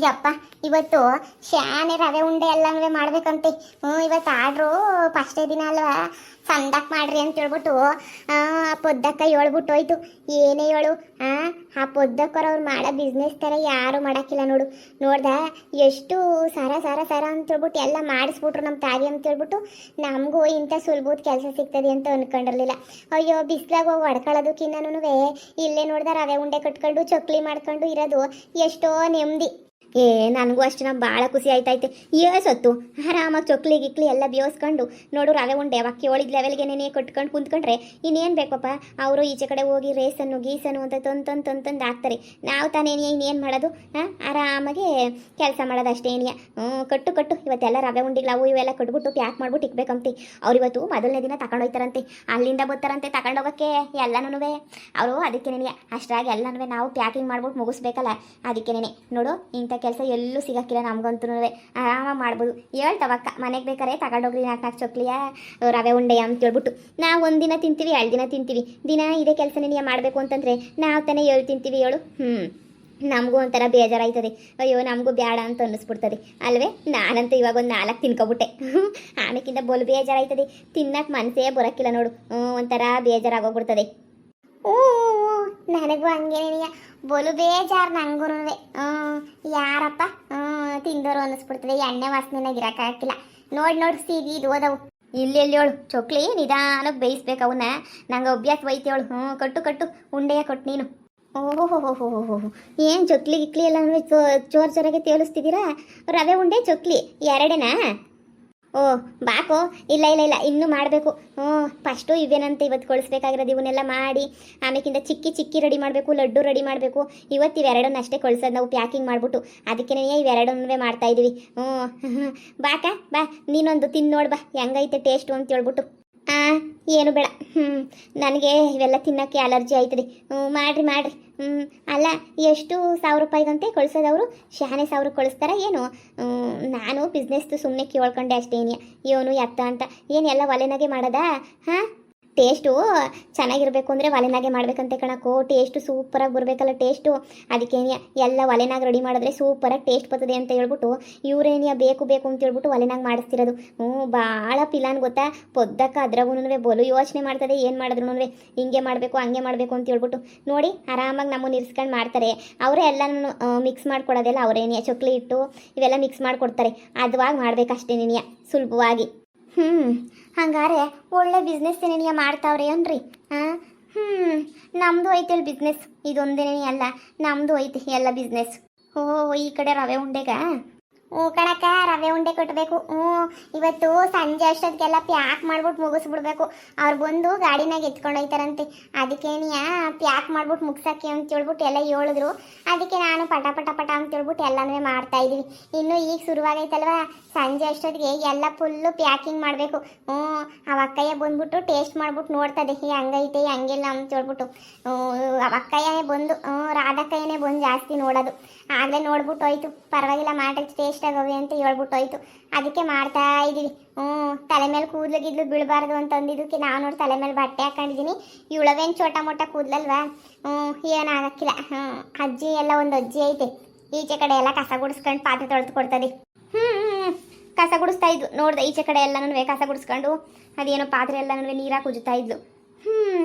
ಯಪ್ಪ ಇವತ್ತು ಶಾನೆ ರವೆ ಉಂಡೆ ಎಲ್ಲನೂ ಮಾಡ್ಬೇಕಂತೆ. ಇವತ್ತು ಆರ್ಡ್ರು ಫಸ್ಟೇ ದಿನ ಅಲ್ವಾ, ಸಂದಕ್ ಮಾಡ್ರಿ ಅಂತ ಹೇಳ್ಬಿಟ್ಟು ಪೊದ್ದಕ್ಕ ಹೇಳ್ಬಿಟ್ಟು ಹೋಯ್ತು. ಏನೇ ಹೇಳು, ಆ ಪೊದ್ದಕ್ಕವ್ರು ಮಾಡೋ ಬಿಸ್ನೆಸ್ ಥರ ಯಾರು ಮಾಡೋಕ್ಕಿಲ್ಲ ನೋಡು. ನೋಡ್ದ ಎಷ್ಟು ಸರ ಸರ ಸರ ಅಂತ ಹೇಳ್ಬಿಟ್ಟು ಎಲ್ಲ ಮಾಡಿಸ್ಬಿಟ್ರು ನಮ್ಮ ತಾಯಿ ಅಂತ ಹೇಳ್ಬಿಟ್ಟು. ನಮಗೂ ಇಂಥ ಸುಲಭದ ಕೆಲಸ ಸಿಗ್ತದೆ ಅಂತ ಅಂದ್ಕೊಂಡಿರಲಿಲ್ಲ. ಅಯ್ಯೋ ಬಿಸ್ಲಾಗ ಹೋಗಿ ಹೊಡ್ಕೊಳ್ಳೋದಕ್ಕಿನ್ನೂ ಇಲ್ಲೇ ನೋಡ್ದ ರವೆ ಉಂಡೆ ಕಟ್ಕೊಂಡು ಚಕ್ಲಿ ಮಾಡ್ಕೊಂಡು ಇರೋದು ಎಷ್ಟೋ ನೆಮ್ಮದಿ. ನನಗೂ ಅಷ್ಟು ನಾವು ಭಾಳ ಖುಷಿ ಆಯ್ತೈತೆ. ಸೊತ್ತು ಆರಾಮಾಗಿ ಚೊಕ್ಲಿ ಗಿಕ್ಲಿ ಎಲ್ಲ ಬೇಯಿಸ್ಕೊಂಡು ನೋಡು ರವೆ ಉಂಡೆ ಅಕ್ಕಿ ಹೋಳಿದ ಲೆವೆಲ್ಗೆ ನೆನೆ ಕಟ್ಕೊಂಡು ಕುಂತ್ಕೊಂಡ್ರೆ ಇನ್ನೇನು ಬೇಕಪ್ಪ. ಅವರು ಈಚೆ ಕಡೆ ಹೋಗಿ ರೇಸನ್ನು ಗೀಸನ್ನು ಅಂತ ತಂದು ಹಾಕ್ತಾರೆ. ನಾವು ತಾನೇ ಇನ್ನೇನು ಮಾಡೋದು, ಆರಾಮಾಗಿ ಕೆಲಸ ಮಾಡೋದು ಅಷ್ಟೇ ಏನಿಯ. ಕಟ್ಟು ಇವತ್ತೆಲ್ಲ ರವೆ ಉಂಡಿಗಳು ಅವು ಇವೆಲ್ಲ ಕಟ್ಬಿಟ್ಟು ಪ್ಯಾಕ್ ಮಾಡ್ಬಿಟ್ಟು ಇಕ್ಬೇಕಂತೆ. ಅವ್ರು ಇವತ್ತು ಮೊದಲನೇ ದಿನ ತಗೊಂಡೋಗ್ತಾರಂತೆ, ಅಲ್ಲಿಂದ ಬರ್ತಾರಂತೆ ತಗೊಂಡೋಗೋಕ್ಕೆ ಎಲ್ಲನೂ. ಅವರು ಅದಕ್ಕೆ ನೆನೆಯ ಅಷ್ಟಾಗಿ ಎಲ್ಲನೂ ನಾವು ಪ್ಯಾಕಿಂಗ್ ಮಾಡ್ಬಿಟ್ಟು ಮುಗಿಸ್ಬೇಕಲ್ಲ, ಅದಕ್ಕೆ ನೆನೆ ನೋಡು. ಇಂಥ ಕೆಲಸ ಎಲ್ಲೂ ಸಿಗಕ್ಕಿಲ್ಲ ನಮ್ಗಂತೂ, ಆರಾಮಾಗಿ ಮಾಡ್ಬೋದು. ಹೇಳ್ತವಕ್ಕ ಮನೆಗೆ ಬೇಕಾರೆ ತಗೊಂಡೋಗ್ರಿ 4 ಚೊಕ್ಲಿಯ ರವೆ ಉಂಡೆ ಅಂತ ಹೇಳ್ಬಿಟ್ಟು. ನಾವು ಒಂದಿನ ತಿಂತೀವಿ 2 ದಿನ ತಿಂತೀವಿ, ದಿನ ಇದೇ ಕೆಲಸನೇ ನೀವು ಮಾಡಬೇಕು ಅಂತಂದರೆ ನಾವು ತಾನೇ ತಿಂತೀವಿ ಹೇಳು. ನಮಗೂ ಒಂಥರ ಬೇಜಾರಾಯ್ತದೆ. ಅಯ್ಯೋ ನಮಗೂ ಬೇಡ ಅಂತ ಅನ್ನಿಸ್ಬಿಡ್ತದೆ ಅಲ್ವೇ. ನಾನಂತೂ ಇವಾಗ ಒಂದು 4 ತಿನ್ಕೊಬಿಟ್ಟೆ. ಆಮೇಕಿಂತ ಬೋಲು ಬೇಜಾರಾಯ್ತದೆ, ತಿನ್ನಕ್ಕೆ ಮನಸ್ಸೇ ಬರೋಕ್ಕಿಲ್ಲ ನೋಡು. ಒಂಥರ ಬೇಜಾರಾಗೋಗ್ಬಿಡ್ತದೆ. ನನಗೂ ಹಂಗೇನೆಯ ಬೋಲು ಬೇಜಾರು ನಂಗೂ. ಯಾರಪ್ಪ ತಿಂದವರು ಅನ್ನಿಸ್ಬಿಡ್ತದೆ. ಎಣ್ಣೆ ವಾಸನೆನಾಗ ಇರೋಕ್ಕಾಗಿಲ್ಲ. ನೋಡಿ ಸೀದಿ ಇದು ಓದವು ಇಲ್ಲಿ ಹೇಳು ಚೊಕ್ಲಿ ನಿಧಾನಕ್ಕೆ ಬೇಯಿಸ್ಬೇಕು ಅವನ್ನ. ನಂಗೆ ಅಭ್ಯಾಸ ಬೈತೇಳು. ಕಟ್ಟು ಉಂಡೆಯ ಕೊಟ್ಟು ನೀನು. ಓಹೋ ಏನು ಚೊಕ್ಲಿ ಗಿಕ್ಲಿ ಎಲ್ಲ ಜೋರಾಗೆ ತೇಲಿಸ್ತಿದ್ದೀರಾ? ರವೆ ಉಂಡೆ ಚೊಕ್ಲಿ 2ನಾ? ಬಾಕೋ. ಇಲ್ಲ ಇನ್ನೂ ಮಾಡಬೇಕು. ಫಸ್ಟು ಇವೇನಂತ ಇವತ್ತು ಕಳಿಸ್ಬೇಕಾಗಿರೋದು. ಇವನ್ನೆಲ್ಲ ಮಾಡಿ ಆಮೇಕಿಂದ ಚಿಕ್ಕಿ ರೆಡಿ ಮಾಡಬೇಕು, ಲಡ್ಡು ರೆಡಿ ಮಾಡಬೇಕು. ಇವತ್ತು ಇವೆರಡನ್ನ ಅಷ್ಟೇ ಕಳ್ಸೋದು ನಾವು ಪ್ಯಾಕಿಂಗ್ ಮಾಡಿಬಿಟ್ಟು. ಅದಕ್ಕೆ ಇವೆರಡನ್ನೂ ಮಾಡ್ತಾಯಿದ್ದೀವಿ. ಬಾಕ ಬಾ ನೀನೊಂದು ತಿಂದು ನೋಡಿ ಬಾ ಹೆಂಗೈತೆ ಟೇಸ್ಟು ಅಂತ ಹೇಳ್ಬಿಟ್ಟು. ಏನು ಬೇಡ, ನನಗೆ ಇವೆಲ್ಲ ತಿನ್ನೋಕ್ಕೆ ಅಲರ್ಜಿ ಆಯ್ತದೆ. ಮಾಡಿರಿ. ಅಲ್ಲ ಎಷ್ಟು 1000 ರೂಪಾಯಿಗಂತೆ ಕಳಿಸೋದವರು? ಶಾನೆ 1000 ಕಳಿಸ್ತಾರ ಏನು? ನಾನು ಬಿಸ್ನೆಸ್ದು ಸುಮ್ಮನೆ ಕೇಳ್ಕೊಂಡೆ ಅಷ್ಟೇ. ಇವನು ಎತ್ತ ಅಂತ ಏನು ಎಲ್ಲ ಒಲೆನಾಗೆ ಮಾಡೋದಾ? ಟೇಸ್ಟು ಚೆನ್ನಾಗಿರಬೇಕು ಅಂದರೆ ಒಲೆನಾಗೆ ಮಾಡ್ಬೇಕಂತೆ ಕಣಕ್ಕೋ. ಟೇಸ್ಟು ಸೂಪರಾಗಿ ಬರಬೇಕಲ್ಲ ಟೇಸ್ಟು. ಅದಕ್ಕೆ ಎಲ್ಲ ಒಲೆನಾಗ ರೆಡಿ ಮಾಡಿದ್ರೆ ಸೂಪರಾಗಿ ಟೇಸ್ಟ್ ಬರ್ತದೆ ಅಂತ ಹೇಳ್ಬಿಟ್ಟು ಇವರೇನಿಯ ಬೇಕು ಅಂತ ಹೇಳ್ಬಿಟ್ಟು ಒಲೆನಾಗ ಮಾಡಿಸ್ತಿರೋದು. ಭಾಳ ಪಿಲಾನ್ ಗೊತ್ತಾ. ಪೊದ್ದಕ್ಕ ಅದ್ರಾಗೂ ಬೋಲು ಯೋಚನೆ ಮಾಡ್ತದೆ. ಏನು ಮಾಡಿದ್ರು ಹಿಂಗೆ ಮಾಡಬೇಕು ಹಂಗೆ ಮಾಡಬೇಕು ಅಂತ ಹೇಳ್ಬಿಟ್ಟು ನೋಡಿ ಆರಾಮಾಗಿ ನಮ್ಮನ್ನು ಇರಿಸ್ಕೊಂಡು ಮಾಡ್ತಾರೆ. ಅವರೇ ಎಲ್ಲನೂ ಮಿಕ್ಸ್ ಮಾಡ್ಕೊಡೋದೆಲ್ಲ ಅವರೇನಿಯ. ಚೊಕ್ಲಿ ಇಟ್ಟು ಇವೆಲ್ಲ ಮಿಕ್ಸ್ ಮಾಡಿಕೊಡ್ತಾರೆ. ಅದುವಾಗಿ ಮಾಡ್ಬೇಕಷ್ಟೇ ನೀನಿಯ ಸುಲಭವಾಗಿ. ಹಂಗಾರೆ ಒಳ್ಳೆ ಬಿಸ್ನೆಸ್ ಏನೇನಿಯ ಮಾಡ್ತಾವ್ರೆ ಅನ್ರಿ. ನಮ್ಮದು ಐತೆ ಅಲ್ಲಿ ಬಿಸ್ನೆಸ್. ಇದೊಂದೇನೇ ಅಲ್ಲ, ನಮ್ಮದು ಐತೆ ಎಲ್ಲ ಬಿಸ್ನೆಸ್. ಈ ಕಡೆ ರವೆ ಉಂಡೆಗ ಕಣಕ್ಕ ರವೆ ಉಂಡೆ ಕಟ್ಟಬೇಕು. ಇವತ್ತು ಸಂಜೆ ಅಷ್ಟೊತ್ತಿಗೆಲ್ಲ ಪ್ಯಾಕ್ ಮಾಡ್ಬಿಟ್ಟು ಮುಗಿಸ್ಬಿಡ್ಬೇಕು. ಅವ್ರು ಬಂದು ಗಾಡಿನಾಗ ಎತ್ಕೊಂಡು ಹೋಯ್ತಾರಂತೆ. ಅದಕ್ಕೇನಿಯ ಪ್ಯಾಕ್ ಮಾಡ್ಬಿಟ್ಟು ಮುಗ್ಸಕ್ಕೆ ಅಂತ ಹೇಳ್ಬಿಟ್ಟು ಎಲ್ಲ ಹೇಳಿದ್ರು. ಅದಕ್ಕೆ ನಾನು ಪಟ ಅಂತ ಹೇಳ್ಬಿಟ್ಟು ಎಲ್ಲನೂ ಮಾಡ್ತಾ ಇದ್ದೀವಿ. ಇನ್ನು ಈಗ ಶುರುವಾಗೈತಲ್ವ, ಸಂಜೆ ಅಷ್ಟೊತ್ತಿಗೆ ಎಲ್ಲ ಫುಲ್ಲು ಪ್ಯಾಕಿಂಗ್ ಮಾಡಬೇಕು. ಅವಕ್ಕಯ್ಯ ಬಂದ್ಬಿಟ್ಟು ಟೇಸ್ಟ್ ಮಾಡ್ಬಿಟ್ಟು ನೋಡ್ತದೆ ಹಂಗೈತೆ ಹಂಗಿಲ್ಲ ಅಂತ ಹೇಳ್ಬಿಟ್ಟು. ಅವಕ್ಕಯ್ಯನೇ ಬಂದು ರಾಧಕ್ಕಯ್ಯನೇ ಬಂದು ಜಾಸ್ತಿ ನೋಡೋದು. ಆಗಲೇ ನೋಡ್ಬಿಟ್ಟು ಹೋಯ್ತು, ಪರವಾಗಿಲ್ಲ ಮಾಡಿ ಟೇಸ್ಟ್ ಆಗವೆ ಅಂತ ಹೇಳ್ಬಿಟ್ಟು ಹೋಯ್ತು. ಅದಕ್ಕೆ ಮಾಡ್ತಾ ಇದ್ದೀವಿ. ತಲೆ ಮೇಲೆ ಕೂದಲು ಬೀಳಬಾರ್ದು ಅಂತ ಅಂದಿದ್ದಕ್ಕೆ ನಾವು ನೋಡಿ ತಲೆ ಮೇಲೆ ಬಟ್ಟೆ ಹಾಕೊಂಡಿದ್ದೀನಿ. ಇವಳವೇನು ಚೋಟ ಮೋಟ ಕೂದಲಲ್ವಾ, ಏನಾಗಕ್ಕಿಲ್ಲ. ಅಜ್ಜಿ ಎಲ್ಲ ಒಂದು ಅಜ್ಜಿ ಐತೆ, ಈಚೆ ಕಡೆ ಎಲ್ಲ ಕಸ ಗುಡಿಸ್ಕೊಂಡು ಪಾತ್ರೆ ತೊಳೆದು ಕೊಡ್ತದೆ. ಕಸ ಗುಡಿಸ್ತಾ ಇದ್ಲು ನೋಡ್ದೆ. ಈಚೆ ಕಡೆ ಎಲ್ಲನೂ ಕಸ ಗುಡಿಸ್ಕೊಂಡು ಅದೇನೋ ಪಾತ್ರೆ ಎಲ್ಲನೂ ನೀರಾಗಿ ಉಜ್ತಾ ಇದ್ಲು.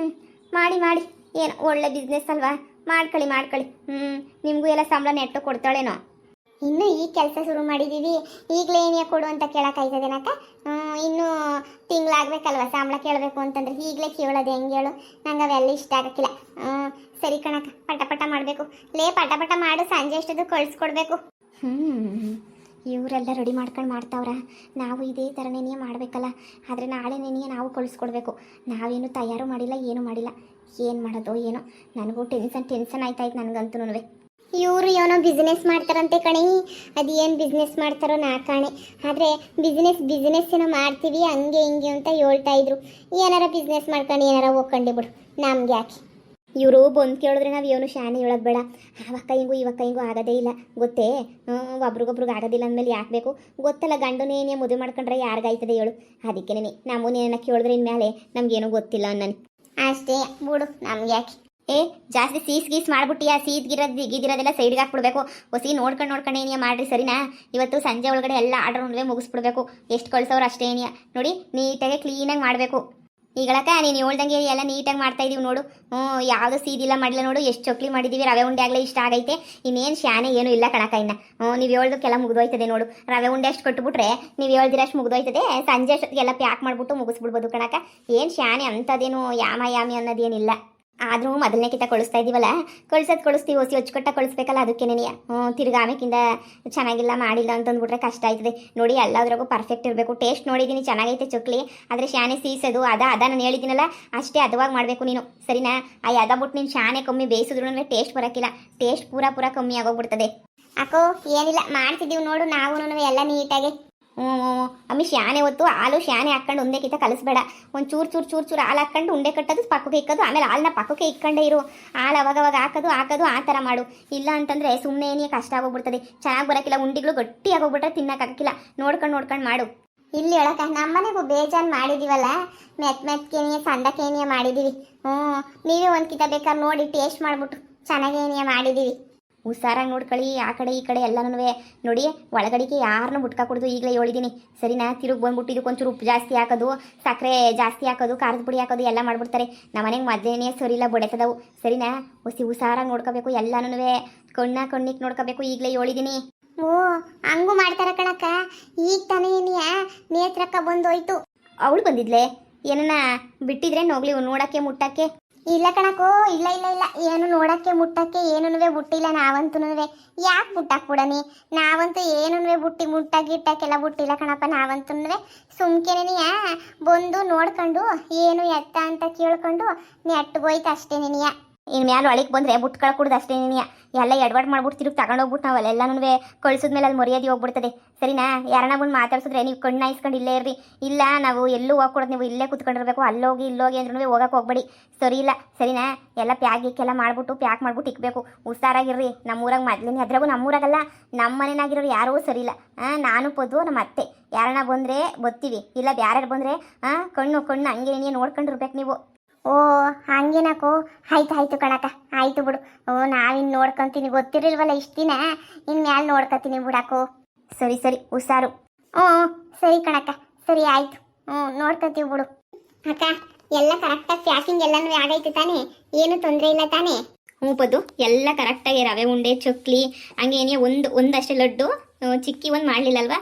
ಮಾಡಿ ಏನು ಒಳ್ಳೆ ಬಿಸ್ನೆಸ್ ಅಲ್ವಾ. ಮಾಡ್ಕೊಳ್ಳಿ. ನಿಮಗೂ ಎಲ್ಲ ಸಂಬಳ ನೆಟ್ಟು ಕೊಡ್ತಾಳೇನೋ. ಇನ್ನು ಈ ಕೆಲಸ ಶುರು ಮಾಡಿದ್ದೀವಿ, ಈಗಲೇ ಏನೇ ಕೊಡು ಅಂತ ಕೇಳೋಕ್ಕಾಯ್ತದೇನಕ್ಕ? ಇನ್ನೂ ತಿಂಗಳಾಗಬೇಕಲ್ವ ಸಂಬಳ ಕೇಳಬೇಕು ಅಂತಂದ್ರೆ. ಈಗಲೇ ಕೇಳೋದು ಹೆಂಗೆ ಹೇಳು? ನಂಗೆ ಅವೆಲ್ಲ ಇಷ್ಟ ಆಗಕ್ಕಿಲ್ಲ. ಸರಿ ಕಣಕ್ಕ, ಪಟ ಮಾಡಬೇಕು. ಪಟ ಮಾಡು, ಸಂಜೆ ಅಷ್ಟೊಂದು ಕಳಿಸ್ಕೊಡ್ಬೇಕು. ಇವರೆಲ್ಲ ರೆಡಿ ಮಾಡ್ಕೊಂಡು ಮಾಡ್ತಾವ್ರ. ನಾವು ಇದೇ ಥರ ನೆನೆಯ ಮಾಡಬೇಕಲ್ಲ. ಆದರೆ ನಾಳೆ ನೆನೆಯ ನಾವು ಕಳಿಸ್ಕೊಡ್ಬೇಕು. ನಾವೇನು ತಯಾರು ಮಾಡಿಲ್ಲ, ಏನೂ ಮಾಡಿಲ್ಲ. ಏನು ಮಾಡೋದು ಏನೋ, ನನಗೂ ಟೆನ್ಷನ್ ಆಯ್ತಾಯ್ತು ನನಗಂತೂ. ಇವರು ಏನೋ ಬಿಸ್ನೆಸ್ ಮಾಡ್ತಾರಂತೆ ಕಣಿ. ಅದೇನು ಬಿಸ್ನೆಸ್ ಮಾಡ್ತಾರೋ ನಾ ಕಾಣೆ. ಆದರೆ ಬಿಸ್ನೆಸ್ ಏನೋ ಮಾಡ್ತೀವಿ ಹಂಗೆ ಹಿಂಗೆ ಅಂತ ಹೇಳ್ತಾ ಇದ್ರು. ಏನಾರ ಬಿಸ್ನೆಸ್ ಮಾಡ್ಕೊಂಡು ಏನಾರ ಹೋಗ್ಕೊಂಡೆ ಬಿಡು, ನಮ್ಗೆ ಯಾಕೆ. ಇವರು ಬಂದು ಕೇಳಿದ್ರೆ ನಾವು ಏನು ಶಾನೆ ಹೇಳೋದು ಬೇಡ. ಅವಕ್ಕ ಹಿಂಗೂ ಆಗೋದೇ ಇಲ್ಲ ಗೊತ್ತೇ. ಒಬ್ರಿಗೊಬ್ರಿಗೆ ಆಗೋದಿಲ್ಲ ಅಂದಮೇಲೆ ಯಾಕೆ ಬೇಕು ಗೊತ್ತಲ್ಲ. ಗಂಡನೇನೇ ಮದುವೆ ಮಾಡ್ಕೊಂಡ್ರೆ ಯಾರಿಗಾಯ್ತದೆ ಹೇಳು. ಅದಕ್ಕೇನೆ ನಮ್ಮನ್ನೇನ ಕೇಳಿದ್ರೆ ಇನ್ಮೇಲೆ ನಮಗೇನು ಗೊತ್ತಿಲ್ಲ ಅನ್ನಿ ಅಷ್ಟೇ ಬಿಡು, ನಮ್ಗೆ ಯಾಕೆ. ಏ ಜಾಸ್ತಿ ಸೀಸ್ ಗೀಸ್ ಮಾಡ್ಬಿಟ್ಟಿಯಾ, ಗೀದಿರೋದೆಲ್ಲ ಸೈಡ್ಗೆ ಹಾಕ್ಬಿಡ್ಬೇಕು. ಹೊಸಿ ನೋಡ್ಕೊಂಡು ಏನಿಯ ಮಾಡ್ರಿ ಸರಿನಾ. ಇವತ್ತು ಸಂಜೆ ಒಳಗಡೆ ಎಲ್ಲ ಆರ್ಡರ್ ಮುಗಿಸ್ಬಿಡ್ಬೇಕು. ಎಷ್ಟು ಕಳ್ಸೋರು ಅಷ್ಟೇ ಏನಿಯ ನೋಡಿ, ನೀಟಾಗಿ ಕ್ಲೀನಾಗಿ ಮಾಡಬೇಕು. ಈಗಳಕ್ಕ ನೀನು ಹೇಳ್ದಂಗೆ ಎಲ್ಲ ನೀಟಾಗಿ ಮಾಡ್ತಾ ಇದೀವಿ ನೋಡು. ಯಾವುದು ಸೀದಿಲ್ಲ ಮಾಡಿಲ್ಲ ನೋಡು, ಎಷ್ಟು ಚೊಕ್ಲಿ ಮಾಡಿದ್ದೀವಿ. ರವೆ ಉಂಡೆ ಆಗಲೇ ಇಷ್ಟ ಆಗೈತೆ, ಇನ್ನೇನು ಶಾನೆ ಏನು ಇಲ್ಲ ಕಣಕ. ಇನ್ನು ನೀವು ಹೇಳ್ದಕ್ಕೆಲ್ಲ ಮುಗಿದೋಯ್ತದೆ ನೋಡು. ರವೆ ಉಂಡೆ ಅಷ್ಟು ಕೊಟ್ಬಿಟ್ರೆ ನೀವು ಹೇಳ್ದಿರಷ್ಟು ಮುಗಿದೋಯ್ತದೆ. ಸಂಜೆ ಅಷ್ಟೊತ್ತಿಗೆಲ್ಲ ಪ್ಯಾಕ್ ಮಾಡಿಬಿಟ್ಟು ಮುಗಿಸ್ಬಿಡ್ಬೋದು ಕಣಕ. ಏನು ಶಾನೆ ಅಂಥದ್ದೇನು ಯಾಮಿ ಅನ್ನೋದೇನಿಲ್ಲ. ಆದರೂ ಮೊದಲನೇ ಕಿತ್ತ ಕಳಿಸ್ತಾ ಇದ್ದೀವಲ್ಲ, ಕಳಿಸ್ತೀವಿ. ಹೊಸಿ ಹೊಚ್ಕೊಟ್ಟ ಕಳಿಸ್ಬೇಕಲ್ಲ, ಅದಕ್ಕೇನೆ ತಿರ್ಗಿ ಆಮೇಕಿಂದ ಚೆನ್ನಾಗಿಲ್ಲ ಮಾಡಿಲ್ಲ ಅಂತಂದ್ಬಿಟ್ರೆ ಕಷ್ಟ ಆಯ್ತದೆ ನೋಡಿ. ಎಲ್ಲದ್ರಾಗೂ ಪರ್ಫೆಕ್ಟ್ ಇರಬೇಕು. ಟೇಸ್ಟ್ ನೋಡಿದ್ದೀನಿ ಚೆನ್ನಾಗೈತೆ ಚೊಕ್ಲಿ, ಆದರೆ ಶಾನೆ ಸೀಸೋದು ನಾನು ಹೇಳಿದ್ದೀನಲ್ಲ ಅಷ್ಟೇ ಅದವಾಗಿ ಮಾಡಬೇಕು ನೀನು ಸರಿನಾ. ಬಿಟ್ಟು ನೀನು ಶಾನೆ ಕಮ್ಮಿ ಬೇಯಿಸಿದ್ರು ಟೇಸ್ಟ್ ಬರೋಕ್ಕಿಲ್ಲ. ಟೇಸ್ಟ್ ಪೂರ ಕಮ್ಮಿ ಆಗೋಗ್ಬಿಡ್ತದೆ. ಅಕ್ಕೋ ಏನಿಲ್ಲ ಮಾಡ್ತಿದ್ದೀವಿ ನೋಡು ನಾವು ಎಲ್ಲ ನೀಟಾಗಿ. ಅಮ್ಮಿ ಶಾನೆ ಹೊತ್ತು ಹಾಲು ಶಾನೆ ಹಾಕೊಂಡು ಒಂದೇ ಕಿತ್ತ ಕಲಿಸ್ಬೇಡ. ಒಂದು ಚೂರು ಹಾಲು ಹಾಕೊಂಡು ಉಂಡೆ ಕಟ್ಟೋದು ಪಕ್ಕಕ್ಕೆ ಇಕ್ಕೋದು, ಆಮೇಲೆ ಹಾಲನ್ನ ಪಕ್ಕಕ್ಕೆ ಇಕ್ಕೊಂಡೇ ಇರು. ಹಾಲು ಅವಾಗವಾಗ ಹಾಕೋದು ಆ ಥರ ಮಾಡು. ಇಲ್ಲ ಅಂತಂದರೆ ಸುಮ್ಮನೆ ಏನೇ ಕಷ್ಟ ಆಗೋಗ್ಬಿಡ್ತದೆ, ಚೆನ್ನಾಗಿ ಬರೋಕ್ಕಿಲ್ಲ. ಉಂಡಿಗಳು ಗಟ್ಟಿ ಆಗೋಗ್ಬಿಟ್ರೆ ತಿನ್ನಕ್ಕಾಗಕ್ಕಿಲ್ಲ. ನೋಡ್ಕೊಂಡು ಮಾಡು. ಇಲ್ಲಿ ಹೇಳಕ್ಕ ನಮ್ಮನೆಗೂ ಬೇಜಾನ್ ಮಾಡಿದೀವಲ್ಲ, ಮೆತ್ಕೆನಿಯ ಸಂದಕೇನಿಯ ಮಾಡಿದ್ದೀವಿ. ನೀವೇ ಒಂದು ಕಿತ್ತ ಬೇಕಾದ್ರೆ ನೋಡಿ ಟೇಸ್ಟ್ ಮಾಡಿಬಿಟ್ಟು ಚೆನ್ನಾಗೇನಿಯ ಮಾಡಿದ್ದೀವಿ. ಹುಷಾರಾಗಿ ನೋಡ್ಕೊಳ್ಳಿ. ಆ ಕಡೆ ಈ ಕಡೆ ಎಲ್ಲನೂ ನೋಡಿ. ಒಳಗಡೆಗೆ ಯಾರನ್ನೂ ಬಿಟ್ಕಾಕೊಡ್ದು ಈಗಲೇ ಹೇಳಿದ್ದೀನಿ ಸರಿನಾ. ತಿರುಗಿ ಬಂದ್ಬಿಟ್ಟು ಇದಕ್ಕೊಂಚೂರು ಉಪ್ಪು ಜಾಸ್ತಿ ಹಾಕೋದು, ಸಕ್ಕರೆ ಜಾಸ್ತಿ ಹಾಕೋದು, ಖಾರದ ಪುಡಿ ಹಾಕೋದು ಎಲ್ಲ ಮಾಡ್ಬಿಡ್ತಾರೆ. ನಮ್ಮನೆಗೆ ಮೊದಲೇನೇ ಸರಿಯಿಲ್ಲ ಬೊಡೆತದವು ಸರಿನಾ. ಹುಷಾರಾಗಿ ನೋಡ್ಕೋಬೇಕು. ಎಲ್ಲನೂ ಕಣ್ಣಿಗೆ ನೋಡ್ಕೋಬೇಕು. ಈಗಲೇ ಹೇಳಿದ್ದೀನಿ. ಹಂಗೂ ಮಾಡ್ತಾರ ಕಣಕ್ಕ. ಈಗ ತಾನೇ ನೇತ್ರಕ್ಕ ಬಂದೋಯ್ತು. ಅವಳು ಬಂದಿದ್ಲೆ ಏನನ್ನ ಬಿಟ್ಟಿದ್ರೆ ನೋಗ್ಲಿ ನೋಡಕ್ಕೆ ಮುಟ್ಟಕ್ಕೆ. ಇಲ್ಲ ಕಣಕೋ, ಇಲ್ಲ ಏನು ನೋಡಕ್ಕೆ ಮುಟ್ಟಕ್ಕೆ ಏನೂ ಬುಟ್ಟಿಲ್ಲ. ನಾವಂತೂ ಯಾಕೆ ಬುಟ್ಟಾಕ್ಬಿಡನಿ. ನಾವಂತೂ ಏನೂ ಬುಟ್ಟಿ ಮುಟ್ಟಾಗಿಟ್ಟಕ್ಕೆಲ್ಲ ಬುಟ್ಟಿಲ್ಲ ಕಣಪ್ಪ. ನಾವಂತೂ ಸುಮ್ಕೆನೇ ಬಂದು ನೋಡ್ಕೊಂಡು ಏನು ಎತ್ತ ಅಂತ ಕೇಳ್ಕೊಂಡು ನೆಟ್ಗೋಯ್ತು ಅಷ್ಟೇ. ನಿನಿಯ ಇನ್ನು ಮ್ಯಾಲೆ ಒಳಗೆ ಬಂದರೆ ಬುಟ್ಕೊಳಕ್ಕೆ ಕೊಡೋದು ಅಷ್ಟೇ. ನಿನಿಯ ಎಲ್ಲ ಎಡ್ವರ್ಟ್ ಮಾಡ್ಬಿಟ್ಟು ತಿರುಗಿ ತಗೊಂಡೋಗ್ಬಿಟ್ಟು ನಾವು ಅಲ್ಲೆಲ್ಲನೂ ಕಳಿಸಿದ್ಮೇಲೆ ಅಲ್ಲಿ ಮರ್ಯಾದೆ ಹೋಗ್ಬಿಡ್ತದೆ ಸರಿನಾ. ಯಾರನ್ನ ಬಂದು ಮಾತಾಡ್ಸಿದ್ರೆ ನೀವು ಕಣ್ಣು ಇಸ್ಕೊಂಡು ಇಲ್ಲೇ ಇರ್ರಿ. ಇಲ್ಲ ನಾವು ಎಲ್ಲೂ ಹೋಗ್ಕೊಡೋದು, ನೀವು ಇಲ್ಲೇ ಕುತ್ಕೊಂಡಿರ್ಬೇಕು. ಅಲ್ಲೋಗಿ ಅಂದ್ರೂ ಹೋಗಕ್ಕೆ ಹೋಗ್ಬೇಡಿ ಸರಿ ಇಲ್ಲ ಸರಿನಾ. ಎಲ್ಲ ಪ್ಯಾಕೆಲ್ಲ ಮಾಡ್ಬಿಟ್ಟು ಇಕ್ಬೇಕು. ಹುಷಾರಾಗಿರ್ರಿ. ನಮ್ಮೂರಾಗ ಮೊದಲನೇ ಅದ್ರಾಗೂ ನಮ್ಮೂರಾಗಲ್ಲ ನಮ್ಮ ಮನೆಯಾಗಿರೋರು ಯಾರೂ ಸರಿ ಇಲ್ಲ. ನಾನು ಪೊದ್ದು ನಮ್ಮ ಅತ್ತೆ ಯಾರನ್ನ ಬಂದರೆ ಬತ್ತೀವಿ. ಇಲ್ಲ ಬ್ಯಾರ್ಯಾರು ಬಂದರೆ ಕಣ್ಣು ಹಂಗೆ ನೋಡ್ಕೊಂಡಿರ್ಬೇಕು ನೀವು. ಓ ಹಂಗೇನಕೋ. ಆಯ್ತು ಕಣಕ್ಕ, ಆಯ್ತು ಬಿಡು. ನಾವಿನ್ನು ನೋಡ್ಕೊಂತೀನಿ. ಗೊತ್ತಿರಲ್ವಲ್ಲ ಇಷ್ಟು ದಿನ, ಇನ್ನು ಮ್ಯಾಲೆ ನೋಡ್ಕೊತೀನಿ ಬಿಡಾಕೋ. ಸರಿ ಹುಷಾರು. ಸರಿ ಕಣಕ್ಕ, ಸರಿ ಆಯ್ತು. ನೋಡ್ಕೊತೀವಿ ಬಿಡು. ಅಕ್ಕ ಎಲ್ಲ ಕರೆಕ್ಟಾಗಿ ಪ್ಯಾಕಿಂಗ್ ಎಲ್ಲನೂ ಆಗೈತೆ ತಾನೇ? ಏನು ತೊಂದರೆ ಇಲ್ಲ ತಾನೇ? ಪದ್ದು ಎಲ್ಲ ಕರೆಕ್ಟಾಗಿ ರವೆ ಉಂಡೆ ಚೊಕ್ಲಿ ಹಂಗೇನೇ ಒಂದಷ್ಟೇ ಲಡ್ಡು ಚಿಕ್ಕಿ ಒಂದು ಮಾಡಲಿಲ್ಲ ಅಲ್ವಾ.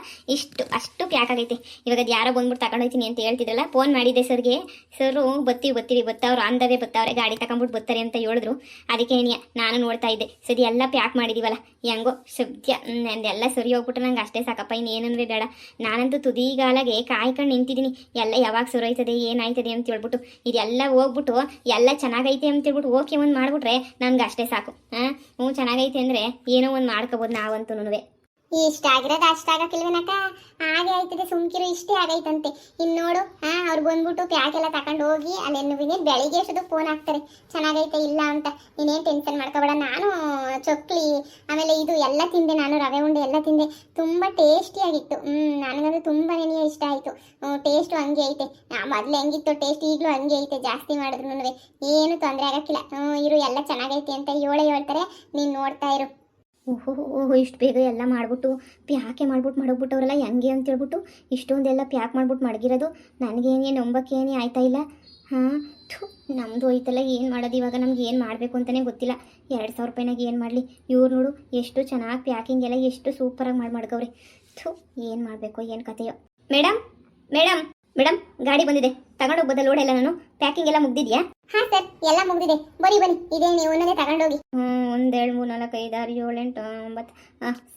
ಅಷ್ಟು ಪ್ಯಾಕ್ ಆಗೈತೆ. ಇವಾಗ ಅದು ಯಾರೋ ಬಂದ್ಬಿಟ್ಟು ತಗೊಂಡೋಯ್ತೀನಿ ಅಂತ ಹೇಳ್ತಿದ್ರಲ್ಲ, ಫೋನ್ ಮಾಡಿದ್ದೆ ಸರ್ಗೆ. ಸರು ಬತ್ತಾವ್ರು ಆಂದವೇ ಬತ್ತಾವ್ರೆ, ಗಾಡಿ ತಗೊಂಡ್ಬಿಟ್ಟು ಬರ್ತಾರೆ ಅಂತ ಹೇಳಿದ್ರು. ಅದಕ್ಕೆ ನಾನು ನೋಡ್ತಾ ಇದ್ದೆ. ಸರಿ ಎಲ್ಲ ಪ್ಯಾಕ್ ಮಾಡಿದೀವಲ್ಲ, ಹೆಂಗೋ ಸದ್ಯ ಎಲ್ಲ ಸರಿ ಹೋಗ್ಬಿಟ್ಟು ನಂಗೆ ಅಷ್ಟೇ ಸಾಕಪ್ಪ. ಇನ್ನೇನಂದ್ರೆ ಬೇಡ. ನಾನಂತೂ ತುದಿಗಾಲಾಗೆ ಕಾಯ್ಕೊಂಡು ನಿಂತಿದ್ದೀನಿ. ಎಲ್ಲ ಯಾವಾಗ ಸರೋಯ್ತದೆ ಏನಾಯ್ತದೆ ಅಂತ ಹೇಳ್ಬಿಟ್ಟು. ಇದೆಲ್ಲ ಹೋಗ್ಬಿಟ್ಟು ಎಲ್ಲ ಚೆನ್ನಾಗೈತೆ ಅಂತ ಹೇಳ್ಬಿಟ್ಟು ಓಕೆ ಒಂದು ಮಾಡಿಬಿಟ್ರೆ ನನಗೆ ಅಷ್ಟೇ ಸಾಕು. ಚೆನ್ನಾಗೈತೆ ಅಂದರೆ ಏನೋ ಒಂದು ಮಾಡ್ಕೋಬೋದು ನಾವಂತೂ. ಇಷ್ಟ ಆಗಿರೋದು ಅಷ್ಟಾಗಕ್ಕಿಲ್ವೇನಕ್ಕ? ಹಾಗೆ ಆಯ್ತದೆ, ಸುಮ್ಕಿರು. ಇಷ್ಟೇ ಆಗೈತಂತೆ. ಇನ್ನು ನೋಡು ಅವ್ರು ಬಂದ್ಬಿಟ್ಟು ಪ್ಯಾಕ್ ಎಲ್ಲ ತಗೊಂಡು ಹೋಗಿ ಅಲ್ಲೇನು ಬೆಳಿಗ್ಗೆ ಎಷ್ಟೊತ್ತು ಫೋನ್ ಹಾಕ್ತಾರೆ ಚೆನ್ನಾಗೈತೆ ಇಲ್ಲ ಅಂತ. ನೀನೇನು ಟೆನ್ಷನ್ ಮಾಡ್ಕೋಬೇಡ. ನಾನು ಚೊಕ್ಲಿ ಆಮೇಲೆ ಇದು ಎಲ್ಲ ತಿಂದೆ. ನಾನು ರವೆ ಉಂಡೆ ಎಲ್ಲ ತಿಂದೆ. ತುಂಬ ಟೇಸ್ಟಿಯಾಗಿತ್ತು. ನನಗಂತೂ ತುಂಬಾನೇ ಇಷ್ಟ ಆಯಿತು. ಟೇಸ್ಟು ಹಂಗೆ ಐತೆ. ಮೊದಲು ಹೆಂಗಿತ್ತು ಟೇಸ್ಟ್ ಈಗಲೂ ಹಂಗೆ ಐತೆ. ಜಾಸ್ತಿ ಮಾಡಿದ್ರು ಏನು ತೊಂದರೆ ಆಗಕ್ಕಿಲ್ಲ. ಇರು ಎಲ್ಲ ಚೆನ್ನಾಗೈತೆ ಅಂತ ಹೇಳ್ತಾರೆ. ನೀನು ನೋಡ್ತಾ ಇರು. ಓಹೋ ಇಷ್ಟು ಬೇಗ ಎಲ್ಲ ಮಾಡಿಬಿಟ್ಟು ಪ್ಯಾಕೆ ಮಾಡೋಗ್ಬಿಟ್ಟವ್ರಲ್ಲ ಹೆಂಗೆ ಅಂತೇಳ್ಬಿಟ್ಟು ಇಷ್ಟೊಂದೆಲ್ಲ ಪ್ಯಾಕ್ ಮಾಡ್ಬಿಟ್ಟು ಮಡಗಿರೋದು. ನನಗೇನೇ ನಂಬಕ್ಕೇನೇ ಆಯ್ತಾ ಇಲ್ಲ. ನಮ್ಮದು ಹೋಯ್ತಲ್ಲ, ಏನು ಮಾಡೋದು ಇವಾಗ? ನಮ್ಗೆ ಏನು ಮಾಡಬೇಕು ಅಂತಲೇ ಗೊತ್ತಿಲ್ಲ. 2000 ರೂಪಾಯಿನಾಗ ಏನು ಮಾಡಲಿ? ಇವ್ರು ನೋಡು ಎಷ್ಟು ಚೆನ್ನಾಗಿ ಪ್ಯಾಕಿಂಗ್ ಎಲ್ಲ ಎಷ್ಟು ಸೂಪರಾಗಿ ಮಡ್ಗವ್ರೆ. ಏನು ಮಾಡಬೇಕು ಏನು ಕತೆಯೋ. ಮೇಡಮ್ ಗಾಡಿ ಬಂದಿದೆ, ತಗೊಂಡೋಗ್ಬೋದ? ಲೋಡ್ ಎಲ್ಲ ನಾನು ಪ್ಯಾಕಿಂಗ್ ಎಲ್ಲ ಮುಗ್ದಿದ್ಯಾ? ಹಾಂ ಸರ್, ಎಲ್ಲ ಮುಗ್ದಿದೆ. ಬನ್ನಿ ಇದೇ ನೀವು ಒಂದೇ ತಗೊಂಡೋಗಿ. 1 2 3 4 5 6 7 8 9.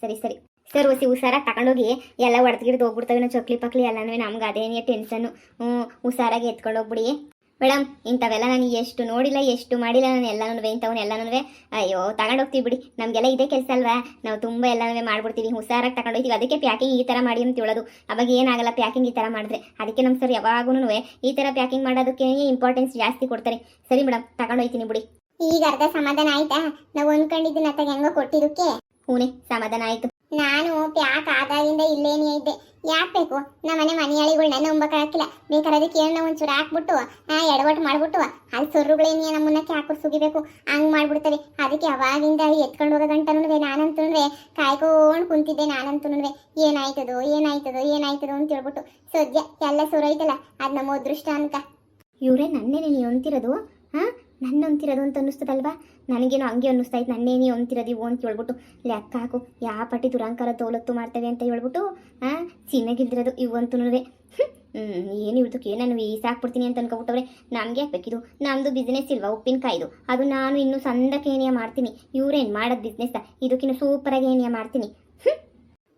ಸರಿ ಸರ್, ಹುಷಾರಾಗಿ ತಗೊಂಡೋಗಿ. ಎಲ್ಲ ಹೊಡೆದ್ಗಿಡ್ದು ಹೋಗ್ಬಿಡ್ತವೆ ಚೊಕ್ಲಿ ಪಕ್ಲಿ ಎಲ್ಲನೂ. ನಮ್ಗೆ ಅದೇನೇ ಟೆನ್ಷನ್ನು. ಹುಷಾರಾಗಿ ಎತ್ಕೊಂಡೋಗ್ಬಿಡಿ ಮೇಡಮ್. ಇಂಥವೆಲ್ಲ ನಾನು ಎಷ್ಟು ನೋಡಿಲ್ಲ ಎಷ್ಟು ಮಾಡಿಲ್ಲ ನಾನು. ಎಲ್ಲನೂ ಅಯ್ಯೋ ತಗೊಂಡೋಗ್ತೀವಿ ಬಿಡಿ. ನಮಗೆಲ್ಲ ಇದೇ ಕೆಲಸ ಅಲ್ವಾ, ನಾವು ತುಂಬ ಎಲ್ಲನೂ ಮಾಡ್ಬಿಡ್ತೀವಿ. ಹುಷಾರಾಗಿ ತಗೊಂಡೋಗ್ತೀವಿ. ಅದಕ್ಕೆ ಪ್ಯಾಕಿಂಗ್ ಈ ಥರ ಮಾಡಿ ಅಂತ ಹೇಳೋದು. ಅವಾಗ ಏನಾಗಲ್ಲ ಪ್ಯಾಕಿಂಗ್ ಈ ಥರ ಮಾಡಿದ್ರೆ. ಅದಕ್ಕೆ ನಮ್ಮ ಸರ್ ಯಾವಾಗೂ ಈ ಥರ ಪ್ಯಾಕಿಂಗ್ ಮಾಡೋದಕ್ಕೆ ಇಂಪಾರ್ಟೆನ್ಸ್ ಜಾಸ್ತಿ ಕೊಡ್ತಾರೆ. ಸರಿ ಮೇಡಮ್, ತಗೊಂಡೋಗ್ತೀನಿ ಬಿಡಿ. ಈಗ ಅರ್ಧ ಸಮಾಧಾನ ಆಯ್ತಾ? ನಾವು ಅಂದ್ಕೊಂಡಿದ್ದೀನಿ ಅತ್ತಾಗ ಹೆಂಗೋ ಕೊಟ್ಟಿದ್ದಕ್ಕೆ. ಹೂನೇ ಸಮಾಧಾನ ಆಯಿತು. ನಾನು ಪ್ಯಾಕ್ ಆದಾಗಿಂದ ಇಲ್ಲೇನೇ ಇದ್ದೆ. ಯಾಕೆ ಬೇಕು ನಮ್ಮನೆ ಮನೆಯಾಳಿಗಳನ್ನ ನಂಬಕ್ಕಾಗಿಲ್ಲ. ಬೇಕಾದ್ರೆ ಅದಕ್ಕೆ ಏನೋ ಒಂಚೂರು ಹಾಕ್ಬಿಟ್ಟು ಎಡವಟ್ಟು ಮಾಡ್ಬಿಟ್ಟು ಅಲ್ಲಿ ಸೊರ್ರುಗಳೇನೇ ನಮ್ಮನ್ನ ಕ್ಯಾಕು ಸುಗಿಬೇಕು ಹಂಗ್ ಮಾಡ್ಬಿಡ್ತವೆ. ಅದಕ್ಕೆ ಅವಾಗಿಂದ ಎತ್ಕೊಂಡು ಹೋಗೋ ಗಂಟನೂ ನಾನಂತೂ ಕಾಯ್ಕೊಂಡು ಕುಂತಿದ್ದೆ. ನಾನಂತೂ ಏನಾಯ್ತದೋ ಏನಾಯ್ತದೋ ಏನಾಯ್ತದೋ ಅಂತ ಹೇಳ್ಬಿಟ್ಟು ಸದ್ಯ ಎಲ್ಲ ಸುರೈತಲ್ಲ ಅದು ನಮ್ಮ ಅದೃಷ್ಟ ಅಂತ. ಇವರೇ ನನ್ನೇನೆ ನೀವು ಅಂತಿರೋದು? ಹಾಂ, ನನ್ನ ಅಂತಿರೋದು ಅಂತ ಅನ್ನಿಸ್ತದಲ್ವಾ? ನನಗೇನೋ ಹಂಗೆ ಅನ್ನಿಸ್ತಾ ಇತ್ತು, ನನ್ನೇನೇ ಅಂತಿರೋದು ಇವು ಅಂತ ಹೇಳ್ಬಿಟ್ಟು. ಲೆಕ್ಕ ಹಾಕು ಯಾವ ಪಟ್ಟಿ ದುರಂಕಾರ ದೌಲತ್ತು ಮಾಡ್ತೇವೆ ಅಂತ ಹೇಳ್ಬಿಟ್ಟು ಚಿನ್ನಗಿಲ್ದಿರೋದು ಇವು ಅಂತೂ. ಏನು ಇವ್ರದಕ್ಕೆ ನಾನು ಸಾಕ್ಬಿಡ್ತೀನಿ ಅಂತ ಅನ್ಕೊಬಿಟ್ಟವ್ರೆ. ನಮಗೆ ಯಾಕೆ ಬೇಕಿದು? ನಮ್ಮದು ಬಿಸ್ನೆಸ್ ಇಲ್ವಾ ಉಪ್ಪಿನಕಾಯಿದು, ಅದು ನಾನು ಇನ್ನೂ ಸಂದಕ್ಕೆ ಏನಿಯ ಮಾಡ್ತೀನಿ. ಇವ್ರೇನು ಮಾಡೋದು ಬಿಸ್ನೆಸ್? ಇದಕ್ಕಿನ್ನೂ ಸೂಪರಾಗಿ ಏನಿಯ ಮಾಡ್ತೀನಿ.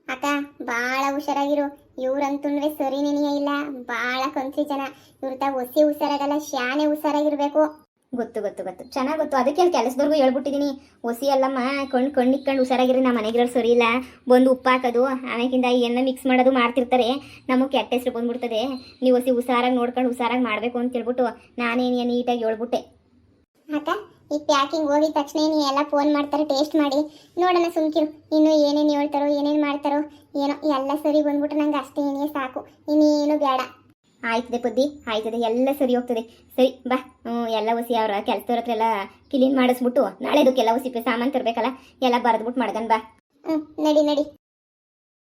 ಅಕ್ಕ ಭಾಳ ಹುಷಾರಾಗಿರು. ಇವ್ರಂತೂ ಸರಿನೇನಿಯ ಇಲ್ಲ, ಭಾಳ ಕನ್ಫ್ಯೂಷನ್. ಇವ್ರ ಒಸಿ ಹುಷಾರಾಗಲ್ಲ, ಶಾನೆ ಹುಷಾರಾಗಿರ್ಬೇಕು. ಗೊತ್ತು ಗೊತ್ತು ಗೊತ್ತು, ಚೆನ್ನಾಗಿ ಗೊತ್ತು. ಅದಕ್ಕೆ ಅಲ್ಲಿ ಕೆಲಸದವ್ರಿಗೂ ಹೇಳ್ಬಿಟ್ಟಿದ್ದೀನಿ, ಒಸಿ ಅಲ್ಲಮ್ಮ ಕಣ್ಣಿಕ್ಕೊಂಡು ಹುಷಾರಾಗಿರಿ. ನಮ್ಮ ಮನೆಗಿರೋರು ಸರಿ ಇಲ್ಲ, ಬಂದು ಉಪ್ಪು ಹಾಕೋದು ಆಮೇಕಿಂದ ಎಣ್ಣೆ ಮಿಕ್ಸ್ ಮಾಡೋದು ಮಾಡ್ತಿರ್ತಾರೆ, ನಮಗೆ ಕೆಟ್ಟ ಹೆಸರು ಬಂದ್ಬಿಡ್ತದೆ. ನೀವು ಒಸಿ ಹುಷಾರಾಗಿ ನೋಡ್ಕೊಂಡು ಹುಷಾರಾಗಿ ಮಾಡಬೇಕು ಅಂತ ಹೇಳ್ಬಿಟ್ಟು ನಾನೇನಿಯ ನೀಟಾಗಿ ಹೇಳ್ಬಿಟ್ಟೆ. ಅಕ್ಕ ಈಗ ಪ್ಯಾಕಿಂಗ್ ಹೋಗಿದ ತಕ್ಷಣ ನೀ ಎಲ್ಲ ಫೋನ್ ಮಾಡ್ತಾರೆ, ಟೇಸ್ಟ್ ಮಾಡಿ ನೋಡೋಣ. ಸುಮ್ಕಿರು, ಇನ್ನು ಏನೇನು ಹೇಳ್ತಾರೋ ಏನೇನು ಮಾಡ್ತಾರೋ ಏನೋ, ಎಲ್ಲ ಸರಿ ಬಂದ್ಬಿಟ್ಟು ನಂಗೆ ಅಷ್ಟೇ ಏನೇ ಸಾಕು, ಇನ್ನೇನು ಬೇಡ. ಆಯ್ತದೆ ಬುದ್ಧಿ, ಆಯ್ತದೆ, ಎಲ್ಲ ಸರಿ ಹೋಗ್ತದೆ. ಸರಿ ಬಾ, ಎಲ್ಲ ಹೊಸಿ ಅವ್ರ ಕೆಲಸದವ್ರ ಹತ್ರ ಎಲ್ಲ ಕ್ಲೀನ್ ಮಾಡಿಸ್ಬಿಟ್ಟು ನಾಳೆದಕ್ಕೆಲ್ಲ ಹೊಸಿ ಸಾಮಾನು ತರಬೇಕಲ್ಲ, ಎಲ್ಲ ಬರೆದ್ಬಿಟ್ಟು ಮಾಡ್ಗನ್ ಬಾ. ನಡಿ ನಡಿ.